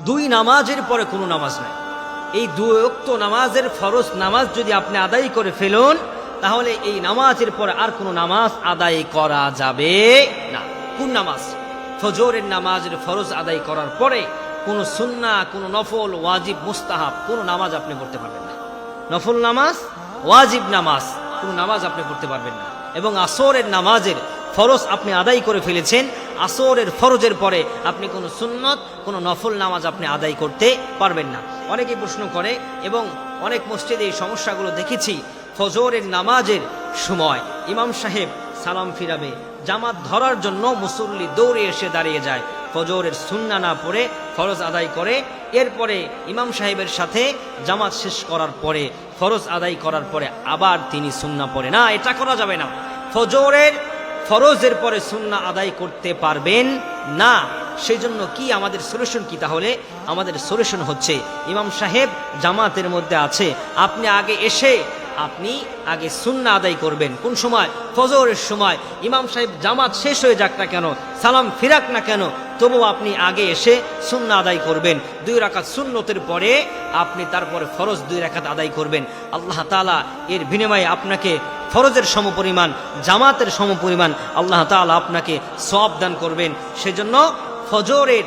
দুই নামাজের পরে কোনো নামাজ নাই। এই দুই ওয়াক্ত নামাজের ফরজ নামাজ যদি আপনি আদায় করে ফেলুন, তাহলে এই নামাজের পরে আর কোনো নামাজ আদায় করা যাবে না। কোন নামাজ? ফজরের নামাজের ফরজ আদায় করার পরে কোনো সুন্নাহ, কোনো নফল, ওয়াজিব, মুস্তাহাব কোনো নামাজ আপনি পড়তে পারবেন না। নফল নামাজ, ওয়াজিব নামাজ কোনো নামাজ আপনি পড়তে পারবেন না। এবং আসরের নামাজের ফরজ আপনি আদায় করে ফেলেছেন, আসরের ফরজের পরে আপনি কোনো সুন্নত, কোনো নফল নামাজ আপনি আদায় করতে পারবেন না। অনেকেই প্রশ্ন করে এবং অনেক মসজিদে এই সমস্যাগুলো দেখেছি। ফজরের নামাজের সময় ইমাম সাহেব সালাম ফিরাবে, জামাত ধরার জন্য মুসল্লি দৌড়ে এসে দাঁড়িয়ে যায়, ফজরের সুন্নাহ না পড়ে ফরজ আদায় করে, এরপরে ইমাম সাহেবের সাথে জামাত শেষ করার পরে, ফরজ আদায় করার পরে আবার তিনি সুন্নাহ পড়ে। না, এটা করা যাবে না। ফজরের ফরজের পরে সুন্নাহ আদায় করতে পারবেন না। সেই জন্য কি আমাদের সলিউশন কি? তাহলে আমাদের সলিউশন হচ্ছে, ইমাম সাহেব জামাতের মধ্যে আছে, আপনি আগে এসে আপনি আগে সুন্নাহ আদায় করবেন। কোন সময়? ফজরের সময়। ইমাম সাহেব জামাত শেষ হয়ে যাক না কেন, সালাম ফিরাক না কেন, তবুও আপনি আগে এসে সুন্নাহ আদায় করবেন। 2 রাকাত সুন্নতের পরে আপনি তারপরে ফরজ 2 রাকাত আদায় করবেন। আল্লাহ তাআলা এর বিনিময়ে আপনাকে ফরজের সমপরিমাণ, জামাতের সমপরিমাণ আল্লাহ তাআলা আপনাকে সওয়াব দান করবেন। সেজন্য ফজরের